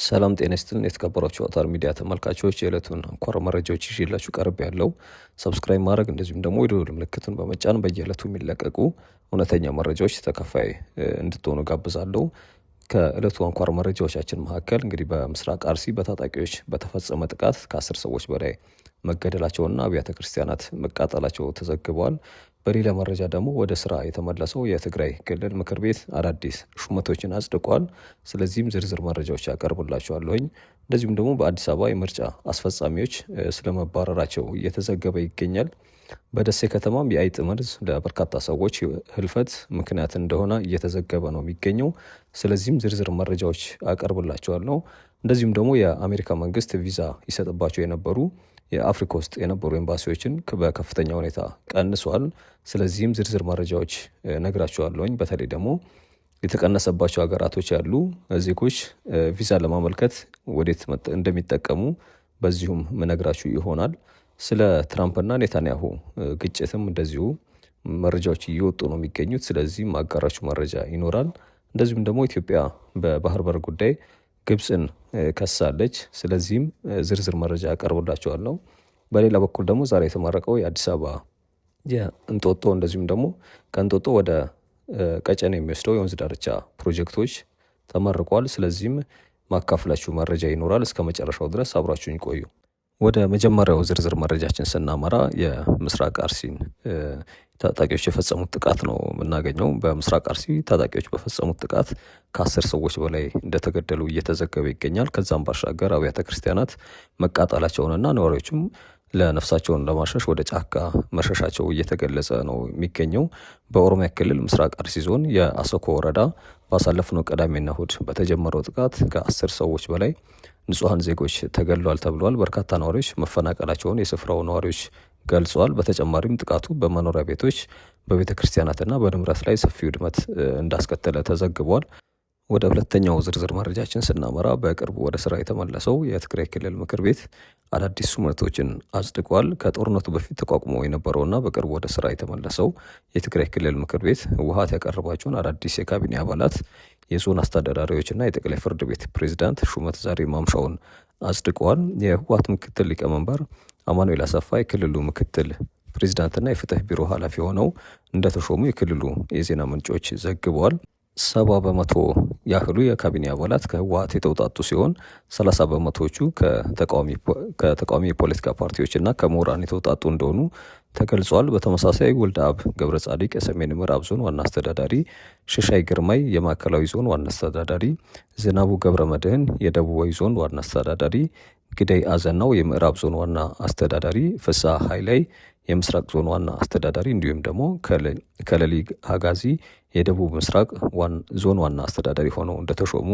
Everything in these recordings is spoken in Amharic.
ሰላም ጤና ይስጥልን የተከበራችሁ አውታር ሚዲያ ተመልካቾች የዕለቱን አንኳር መረጃዎች ይዤላችሁ ቀርብ ያለው ሰብስክራይብ ማድረግ እንደዚሁም ደግሞ የደወል ምልክቱን በመጫን በየዕለቱ የሚለቀቁ እውነተኛ መረጃዎች ተከፋይ እንድትሆኑ ጋብዛለሁ። ከዕለቱ አንኳር መረጃዎቻችን መካከል እንግዲህ በምስራቅ አርሲ በታጣቂዎች በተፈጸመ ጥቃት ከ10 ሰዎች በላይ መገደላቸውና አብያተ ክርስቲያናት መቃጠላቸው ተዘግበዋል። በሌላ መረጃ ደግሞ ወደ ስራ የተመለሰው የትግራይ ክልል ምክር ቤት አዳዲስ ሹመቶችን አጽድቋል። ስለዚህም ዝርዝር መረጃዎች ያቀርብላችኋለሁኝ። እንደዚሁም ደግሞ በአዲስ አበባ የምርጫ አስፈጻሚዎች ስለመባረራቸው እየተዘገበ ይገኛል። በደሴ ከተማም የአይጥ መርዝ ለበርካታ ሰዎች ህልፈት ምክንያት እንደሆነ እየተዘገበ ነው የሚገኘው። ስለዚህም ዝርዝር መረጃዎች አቀርብላችኋለሁ። እንደዚሁም ደግሞ የአሜሪካ መንግስት ቪዛ ይሰጥባቸው የነበሩ የአፍሪካ ውስጥ የነበሩ ኤምባሲዎችን በከፍተኛ ሁኔታ ቀንሷል። ስለዚህም ዝርዝር መረጃዎች ነግራችኋለሁኝ። በተለይ ደግሞ የተቀነሰባቸው ሀገራቶች ያሉ ዜጎች ቪዛ ለማመልከት ወዴት እንደሚጠቀሙ በዚሁም ምነግራችሁ ይሆናል። ስለ ትራምፕና ኔታንያሁ ግጭትም እንደዚሁ መረጃዎች እየወጡ ነው የሚገኙት። ስለዚህም አጋራችሁ መረጃ ይኖራል። እንደዚሁም ደግሞ ኢትዮጵያ በባህር በር ጉዳይ ግብፅን ከሳለች። ስለዚህም ዝርዝር መረጃ አቀርብላችኋለሁ። በሌላ በኩል ደግሞ ዛሬ የተመረቀው የአዲስ አበባ የእንጦጦ እንደዚሁም ደግሞ ከእንጦጦ ወደ ቀጨኔ የሚወስደው የወንዝ ዳርቻ ፕሮጀክቶች ተመርቋል። ስለዚህም ማካፍላችሁ መረጃ ይኖራል። እስከ መጨረሻው ድረስ አብራችሁኝ ቆዩ። ወደ መጀመሪያው ዝርዝር መረጃችን ስናመራ የምስራቅ አርሲን ታጣቂዎች የፈጸሙት ጥቃት ነው የምናገኘው። በምስራቅ አርሲ ታጣቂዎች በፈጸሙት ጥቃት ከ10 ሰዎች በላይ እንደተገደሉ እየተዘገበ ይገኛል። ከዛም ባሻገር አብያተ ክርስቲያናት መቃጠላቸውንና ነዋሪዎችም ለነፍሳቸውን ለማሸሽ ወደ ጫካ መሸሻቸው እየተገለጸ ነው የሚገኘው። በኦሮሚያ ክልል ምስራቅ አርሲ ዞን የአሰኮ ወረዳ ባሳለፍነው ቅዳሜና እሁድ በተጀመረው ጥቃት ከ10 ሰዎች በላይ ንጹሐን ዜጎች ተገድለዋል ተብሏል። በርካታ ነዋሪዎች መፈናቀላቸውን የስፍራው ነዋሪዎች ገልጸዋል። በተጨማሪም ጥቃቱ በመኖሪያ ቤቶች፣ በቤተ ክርስቲያናትና በንብረት ላይ ሰፊ ውድመት እንዳስከተለ ተዘግቧል። ወደ ሁለተኛው ዝርዝር መረጃችን ስናመራ በቅርቡ ወደ ስራ የተመለሰው የትግራይ ክልል ምክር ቤት አዳዲስ ሹመቶችን አጽድቋል። ከጦርነቱ በፊት ተቋቁሞ የነበረውና በቅርቡ ወደ ስራ የተመለሰው የትግራይ ክልል ምክር ቤት ህወሓት ያቀረባቸውን አዳዲስ የካቢኔ አባላት፣ የዞን አስተዳዳሪዎችና የጠቅላይ ፍርድ ቤት ፕሬዝዳንት ሹመት ዛሬ ማምሻውን አጽድቀዋል። የህወሓት ምክትል ሊቀመንበር አማኑኤል አሰፋ የክልሉ ምክትል ፕሬዝዳንትና የፍትህ ቢሮ ኃላፊ ሆነው እንደተሾሙ የክልሉ የዜና ምንጮች ዘግበዋል። 70 በመቶ ያህሉ የካቢኔ አባላት ከህወሓት የተውጣጡ ሲሆን 30 በመቶዎቹ ከተቃዋሚ የፖለቲካ ፓርቲዎችና ከምሁራን የተውጣጡ እንደሆኑ ተገልጿል። በተመሳሳይ ወልደ አብ ገብረ ጻዲቅ የሰሜን ምዕራብ ዞን ዋና አስተዳዳሪ፣ ሽሻይ ግርማይ የማዕከላዊ ዞን ዋና አስተዳዳሪ፣ ዝናቡ ገብረ መድህን የደቡባዊ ዞን ዋና አስተዳዳሪ፣ ግዳይ አዘናው የምዕራብ ዞን ዋና አስተዳዳሪ፣ ፍስሐ ኃይላይ የምስራቅ ዞን ዋና አስተዳዳሪ እንዲሁም ደግሞ ከለሊ ሀጋዚ የደቡብ ምስራቅ ዞን ዋና አስተዳዳሪ ሆነው እንደተሾሙ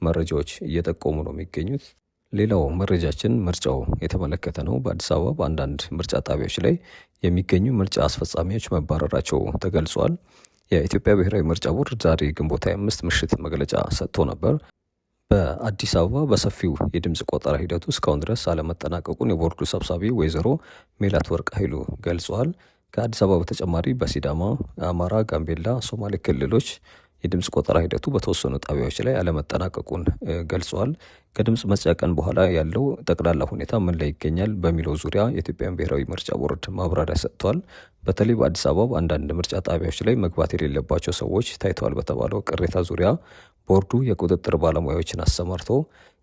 መረጃዎች እየጠቆሙ ነው የሚገኙት። ሌላው መረጃችን ምርጫው የተመለከተ ነው። በአዲስ አበባ በአንዳንድ ምርጫ ጣቢያዎች ላይ የሚገኙ ምርጫ አስፈጻሚዎች መባረራቸው ተገልጿል። የኢትዮጵያ ብሔራዊ ምርጫ ቦርድ ዛሬ ግንቦት 25 ምሽት መግለጫ ሰጥቶ ነበር። በአዲስ አበባ በሰፊው የድምፅ ቆጠራ ሂደቱ እስካሁን ድረስ አለመጠናቀቁን የቦርዱ ሰብሳቢ ወይዘሮ ሜላት ወርቅ ኃይሉ ገልጸዋል። ከአዲስ አበባ በተጨማሪ በሲዳማ፣ አማራ፣ ጋምቤላ፣ ሶማሌ ክልሎች የድምፅ ቆጠራ ሂደቱ በተወሰኑ ጣቢያዎች ላይ አለመጠናቀቁን ገልጸዋል። ከድምፅ መስጫ ቀን በኋላ ያለው ጠቅላላ ሁኔታ ምን ላይ ይገኛል በሚለው ዙሪያ የኢትዮጵያን ብሔራዊ ምርጫ ቦርድ ማብራሪያ ሰጥቷል። በተለይ በአዲስ አበባ አንዳንድ ምርጫ ጣቢያዎች ላይ መግባት የሌለባቸው ሰዎች ታይተዋል በተባለው ቅሬታ ዙሪያ ቦርዱ የቁጥጥር ባለሙያዎችን አሰማርቶ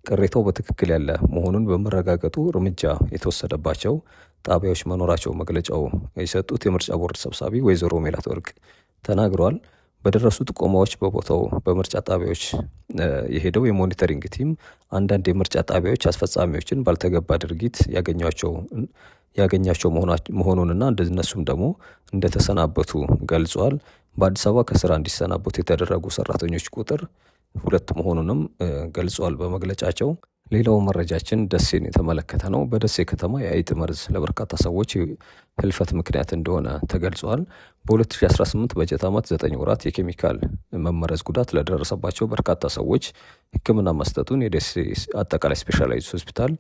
ቅሬታው በትክክል ያለ መሆኑን በመረጋገጡ እርምጃ የተወሰደባቸው ጣቢያዎች መኖራቸው መግለጫው የሰጡት የምርጫ ቦርድ ሰብሳቢ ወይዘሮ ሜላት ወርቅ ተናግረዋል። በደረሱ ጥቆማዎች በቦታው በምርጫ ጣቢያዎች የሄደው የሞኒተሪንግ ቲም አንዳንድ የምርጫ ጣቢያዎች አስፈጻሚዎችን ባልተገባ ድርጊት ያገኛቸው መሆኑንና እንደነሱም ደግሞ እንደተሰናበቱ ገልጿል። በአዲስ አበባ ከስራ እንዲሰናበቱ የተደረጉ ሰራተኞች ቁጥር 2 መሆኑንም ገልጿል በመግለጫቸው። ሌላው መረጃችን ደሴን የተመለከተ ነው። በደሴ ከተማ የአይጥ መርዝ ለበርካታ ሰዎች ህልፈት ምክንያት እንደሆነ ተገልጿል። በ2018 በጀት ዓመት 9 ወራት የኬሚካል መመረዝ ጉዳት ለደረሰባቸው በርካታ ሰዎች ሕክምና መስጠቱን የደሴ አጠቃላይ ስፔሻላይዝድ ሆስፒታል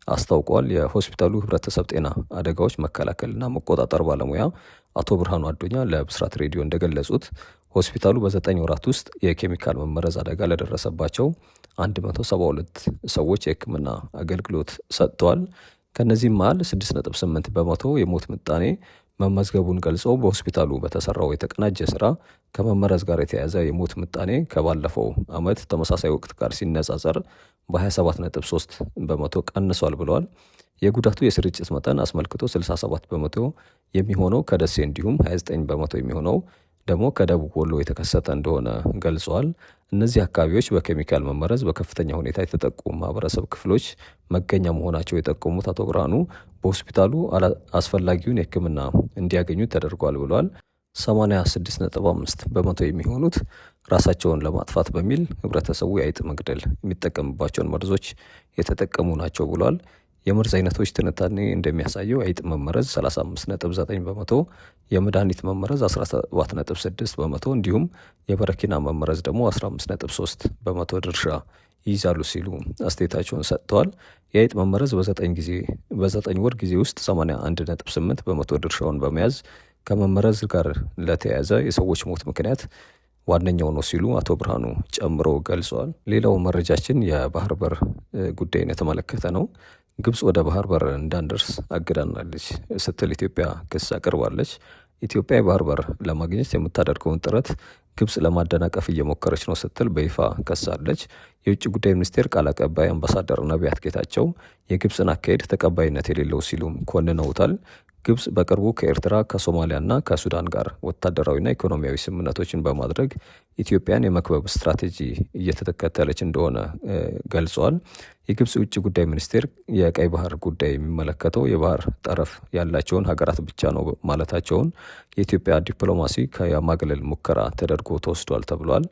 አስታውቋል። የሆስፒታሉ ህብረተሰብ ጤና አደጋዎች መከላከልና መቆጣጠር ባለሙያ አቶ ብርሃኑ አዱኛ ለብስራት ሬዲዮ እንደገለጹት ሆስፒታሉ በ9 ወራት ውስጥ የኬሚካል መመረዝ አደጋ ለደረሰባቸው 172 ሰዎች የሕክምና አገልግሎት ሰጥተዋል። ከነዚህም መሃል 6.8 በመቶ የሞት ምጣኔ መመዝገቡን ገልጾ በሆስፒታሉ በተሰራው የተቀናጀ ስራ ከመመረዝ ጋር የተያያዘ የሞት ምጣኔ ከባለፈው ዓመት ተመሳሳይ ወቅት ጋር ሲነጻጸር በ27.3 በመቶ ቀንሷል ብለዋል። የጉዳቱ የስርጭት መጠን አስመልክቶ 67 በመቶ የሚሆነው ከደሴ እንዲሁም 29 በመቶ የሚሆነው ደግሞ ከደቡብ ወሎ የተከሰተ እንደሆነ ገልጸዋል። እነዚህ አካባቢዎች በኬሚካል መመረዝ በከፍተኛ ሁኔታ የተጠቁ ማህበረሰብ ክፍሎች መገኛ መሆናቸው የጠቆሙት አቶ ብርሃኑ በሆስፒታሉ አስፈላጊውን የሕክምና እንዲያገኙ ተደርጓል ብለዋል። 86.5 በመቶ የሚሆኑት ራሳቸውን ለማጥፋት በሚል ህብረተሰቡ የአይጥ መግደል የሚጠቀምባቸውን መርዞች የተጠቀሙ ናቸው ብሏል። የመርዝ አይነቶች ትንታኔ እንደሚያሳየው የአይጥ መመረዝ 35.9 በመቶ፣ የመድኃኒት መመረዝ 17.6 በመቶ እንዲሁም የበረኪና መመረዝ ደግሞ 15.3 በመቶ ድርሻ ይይዛሉ ሲሉ አስተያየታቸውን ሰጥተዋል። የአይጥ መመረዝ በ9 ወር ጊዜ ውስጥ 81.8 በመቶ ድርሻውን በመያዝ ከመመረዝ ጋር ለተያያዘ የሰዎች ሞት ምክንያት ዋነኛው ነው ሲሉ አቶ ብርሃኑ ጨምሮ ገልጸዋል። ሌላው መረጃችን የባህር በር ጉዳይን የተመለከተ ነው። ግብጽ ወደ ባህር በር እንዳንደርስ አግዳናለች ስትል ኢትዮጵያ ክስ አቅርባለች። ኢትዮጵያ የባህር በር ለማግኘት የምታደርገውን ጥረት ግብጽ ለማደናቀፍ እየሞከረች ነው ስትል በይፋ ከሳለች። የውጭ ጉዳይ ሚኒስቴር ቃል አቀባይ አምባሳደር ነቢያት ጌታቸው የግብጽን አካሄድ ተቀባይነት የሌለው ሲሉም ኮንነውታል። ግብጽ በቅርቡ ከኤርትራ ከሶማሊያና ከሱዳን ጋር ወታደራዊና ኢኮኖሚያዊ ስምምነቶችን በማድረግ ኢትዮጵያን የመክበብ ስትራቴጂ እየተከተለች እንደሆነ ገልጸዋል። የግብጽ ውጭ ጉዳይ ሚኒስቴር የቀይ ባህር ጉዳይ የሚመለከተው የባህር ጠረፍ ያላቸውን ሀገራት ብቻ ነው ማለታቸውን የኢትዮጵያ ዲፕሎማሲ ከማግለል ሙከራ ተደርጎ ተወስዷል ተብሏል።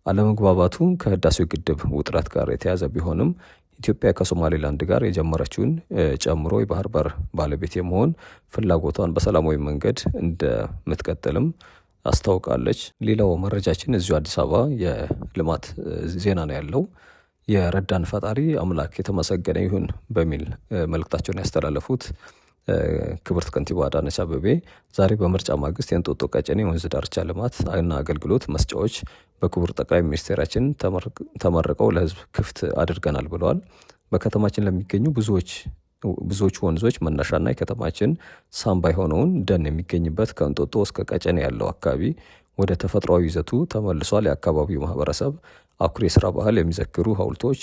አለመግባባቱ ከህዳሴው ግድብ ውጥረት ጋር የተያዘ ቢሆንም ኢትዮጵያ ከሶማሌላንድ ጋር የጀመረችውን ጨምሮ የባህር በር ባለቤት የመሆን ፍላጎቷን በሰላማዊ መንገድ እንደምትቀጥልም አስታውቃለች። ሌላው መረጃችን እዚሁ አዲስ አበባ የልማት ዜና ነው ያለው። የረዳን ፈጣሪ አምላክ የተመሰገነ ይሁን በሚል መልእክታቸውን ያስተላለፉት ክብርት ከንቲባ አዳነች አቤቤ ዛሬ በምርጫ ማግስት የእንጦጦ ቀጨኔ ወንዝ ዳርቻ ልማት እና አገልግሎት መስጫዎች በክቡር ጠቅላይ ሚኒስቴራችን ተመርቀው ለሕዝብ ክፍት አድርገናል ብለዋል። በከተማችን ለሚገኙ ብዙዎቹ ወንዞች መነሻና የከተማችን ሳምባ የሆነውን ደን የሚገኝበት ከእንጦጦ እስከ ቀጨኔ ያለው አካባቢ ወደ ተፈጥሯዊ ይዘቱ ተመልሷል። የአካባቢው ማህበረሰብ አኩሪ የስራ ባህል የሚዘክሩ ሐውልቶች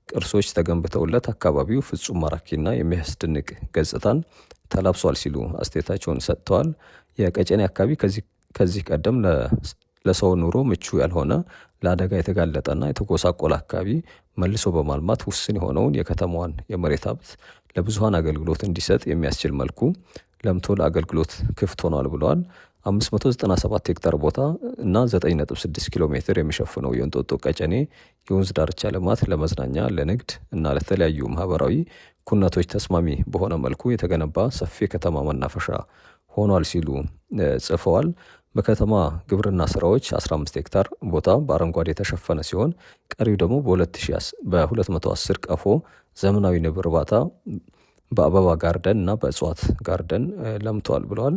ቅርሶች ተገንብተውለት አካባቢው ፍጹም ማራኪና የሚያስደንቅ ገጽታን ተላብሷል ሲሉ አስተያየታቸውን ሰጥተዋል። የቀጨኔ አካባቢ ከዚህ ቀደም ለሰው ኑሮ ምቹ ያልሆነ ለአደጋ የተጋለጠና የተጎሳቆለ አካባቢ መልሶ በማልማት ውስን የሆነውን የከተማዋን የመሬት ሀብት ለብዙሃን አገልግሎት እንዲሰጥ የሚያስችል መልኩ ለምቶ ለአገልግሎት ክፍት ሆኗል ብለዋል። 597 ሄክታር ቦታ እና 9.6 ኪሎ ሜትር የሚሸፍነው የእንጦጦ ቀጨኔ የወንዝ ዳርቻ ልማት ለመዝናኛ፣ ለንግድ እና ለተለያዩ ማህበራዊ ኩነቶች ተስማሚ በሆነ መልኩ የተገነባ ሰፊ የከተማ መናፈሻ ሆኗል ሲሉ ጽፈዋል። በከተማ ግብርና ስራዎች 15 ሄክታር ቦታ በአረንጓዴ የተሸፈነ ሲሆን ቀሪው ደግሞ በ210 ቀፎ ዘመናዊ ንብ እርባታ በአበባ ጋርደን እና በእጽዋት ጋርደን ለምተዋል ብለዋል።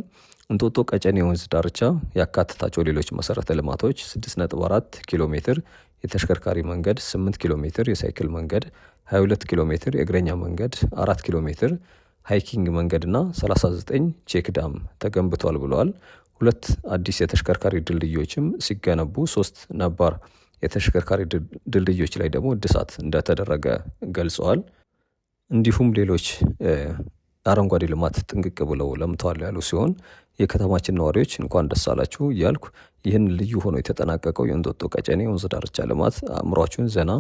እንጦጦ ቀጨኔ ወንዝ ዳርቻ ያካተታቸው ሌሎች መሰረተ ልማቶች 6.4 ኪሎ ሜትር የተሽከርካሪ መንገድ፣ 8 ኪሎ ሜትር የሳይክል መንገድ፣ 22 ኪሎ ሜትር የእግረኛ መንገድ፣ 4 ኪሎ ሜትር ሃይኪንግ መንገድና 39 ቼክ ዳም ተገንብቷል ብለዋል። 2 አዲስ የተሽከርካሪ ድልድዮችም ሲገነቡ 3 ነባር የተሽከርካሪ ድልድዮች ላይ ደግሞ እድሳት እንደተደረገ ገልጸዋል። እንዲሁም ሌሎች አረንጓዴ ልማት ጥንቅቅ ብለው ለምተዋል ያሉ ሲሆን የከተማችን ነዋሪዎች እንኳን ደስ አላችሁ እያልኩ ይህን ልዩ ሆኖ የተጠናቀቀው የእንጦጦ ቀጨኔ ወንዝ ዳርቻ ልማት አእምሯችሁን ዘና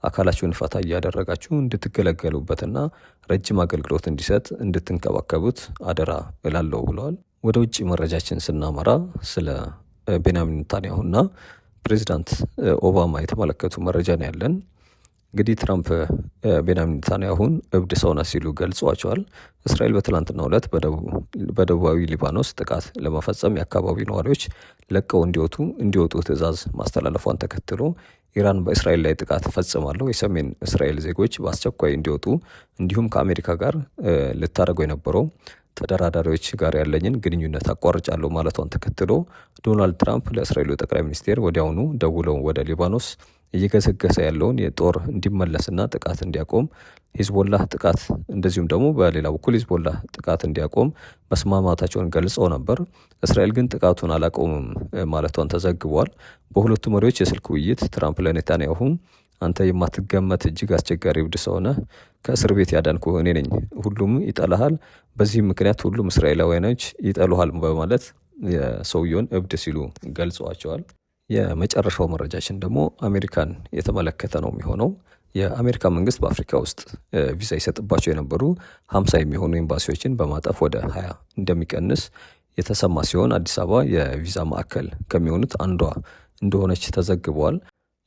አካላችሁን ፈታ እያደረጋችሁ እንድትገለገሉበትና ረጅም አገልግሎት እንዲሰጥ እንድትንከባከቡት አደራ እላለሁ ብለዋል። ወደ ውጭ መረጃችን ስናመራ ስለ ቤንያሚን ኔታንያሁና ፕሬዚዳንት ኦባማ የተመለከቱ መረጃ ነው ያለን። እንግዲህ ትራምፕ ቤንያሚን ኔታንያሁን እብድ ሰው ነህ ሲሉ ገልጿቸዋል። እስራኤል በትላንትናው ዕለት በደቡባዊ ሊባኖስ ጥቃት ለመፈጸም የአካባቢው ነዋሪዎች ለቀው እንዲወጡ ትዕዛዝ ማስተላለፏን ተከትሎ ኢራን በእስራኤል ላይ ጥቃት ፈጽማለሁ፣ የሰሜን እስራኤል ዜጎች በአስቸኳይ እንዲወጡ እንዲሁም ከአሜሪካ ጋር ልታደርገው የነበረው ተደራዳሪዎች ጋር ያለኝን ግንኙነት አቋርጫለሁ ማለቷን ተከትሎ ዶናልድ ትራምፕ ለእስራኤሉ ጠቅላይ ሚኒስቴር ወዲያውኑ ደውለው ወደ ሊባኖስ እየገሰገሰ ያለውን የጦር እንዲመለስና ጥቃት እንዲያቆም ሂዝቦላህ ጥቃት እንደዚሁም ደግሞ በሌላ በኩል ሂዝቦላህ ጥቃት እንዲያቆም መስማማታቸውን ገልጸው ነበር። እስራኤል ግን ጥቃቱን አላቆምም ማለቷን ተዘግቧል። በሁለቱ መሪዎች የስልክ ውይይት ትራምፕ ለኔታንያሁ አንተ የማትገመት እጅግ አስቸጋሪ እብድ ሰው ነህ፣ ከእስር ቤት ያዳንኩህ እኔ ነኝ፣ ሁሉም ይጠላሃል፣ በዚህም ምክንያት ሁሉም እስራኤላውያኖች ይጠሉሃል በማለት የሰውየውን እብድ ሲሉ ገልጸዋቸዋል። የመጨረሻው መረጃችን ደግሞ አሜሪካን የተመለከተ ነው የሚሆነው። የአሜሪካ መንግስት በአፍሪካ ውስጥ ቪዛ ይሰጥባቸው የነበሩ 50 የሚሆኑ ኤምባሲዎችን በማጠፍ ወደ 20 እንደሚቀንስ የተሰማ ሲሆን አዲስ አበባ የቪዛ ማዕከል ከሚሆኑት አንዷ እንደሆነች ተዘግቧል።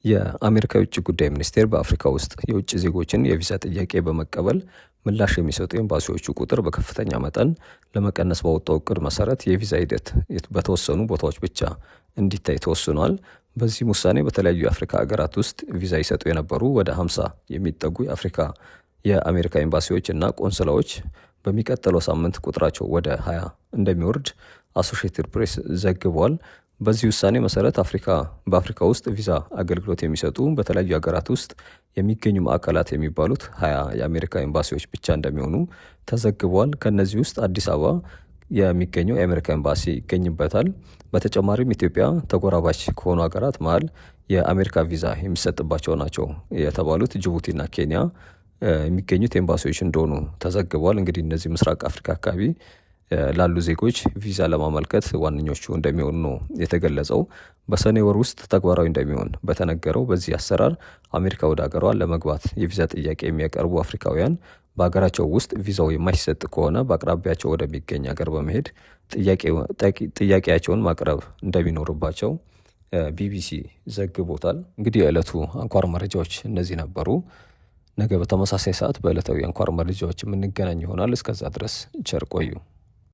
የአሜሪካ የውጭ ጉዳይ ሚኒስቴር በአፍሪካ ውስጥ የውጭ ዜጎችን የቪዛ ጥያቄ በመቀበል ምላሽ የሚሰጡ ኤምባሲዎቹ ቁጥር በከፍተኛ መጠን ለመቀነስ ባወጣው እቅድ መሰረት የቪዛ ሂደት በተወሰኑ ቦታዎች ብቻ እንዲታይ ተወስኗል። በዚህም ውሳኔ በተለያዩ የአፍሪካ ሀገራት ውስጥ ቪዛ ይሰጡ የነበሩ ወደ 50 የሚጠጉ የአሜሪካ ኤምባሲዎች እና ቆንስላዎች በሚቀጥለው ሳምንት ቁጥራቸው ወደ 20 እንደሚወርድ አሶሺየትድ ፕሬስ ዘግቧል። በዚህ ውሳኔ መሰረት በአፍሪካ ውስጥ ቪዛ አገልግሎት የሚሰጡ በተለያዩ ሀገራት ውስጥ የሚገኙ ማዕከላት የሚባሉት 20 የአሜሪካ ኤምባሲዎች ብቻ እንደሚሆኑ ተዘግቧል። ከነዚህ ውስጥ አዲስ አበባ የሚገኘው የአሜሪካ ኤምባሲ ይገኝበታል። በተጨማሪም ኢትዮጵያ ተጎራባች ከሆኑ ሀገራት መሀል የአሜሪካ ቪዛ የሚሰጥባቸው ናቸው የተባሉት ጅቡቲና ኬንያ የሚገኙት ኤምባሲዎች እንደሆኑ ተዘግቧል። እንግዲህ እነዚህ ምስራቅ አፍሪካ አካባቢ ላሉ ዜጎች ቪዛ ለማመልከት ዋነኞቹ እንደሚሆኑ ነው የተገለጸው። በሰኔ ወር ውስጥ ተግባራዊ እንደሚሆን በተነገረው በዚህ አሰራር አሜሪካ ወደ ሀገሯ ለመግባት የቪዛ ጥያቄ የሚያቀርቡ አፍሪካውያን በሀገራቸው ውስጥ ቪዛው የማይሰጥ ከሆነ በአቅራቢያቸው ወደሚገኝ ሀገር በመሄድ ጥያቄያቸውን ማቅረብ እንደሚኖርባቸው ቢቢሲ ዘግቦታል። እንግዲህ የዕለቱ አንኳር መረጃዎች እነዚህ ነበሩ። ነገ በተመሳሳይ ሰዓት በዕለታዊ አንኳር መረጃዎች የምንገናኝ ይሆናል። እስከዛ ድረስ ቸር ቆዩ።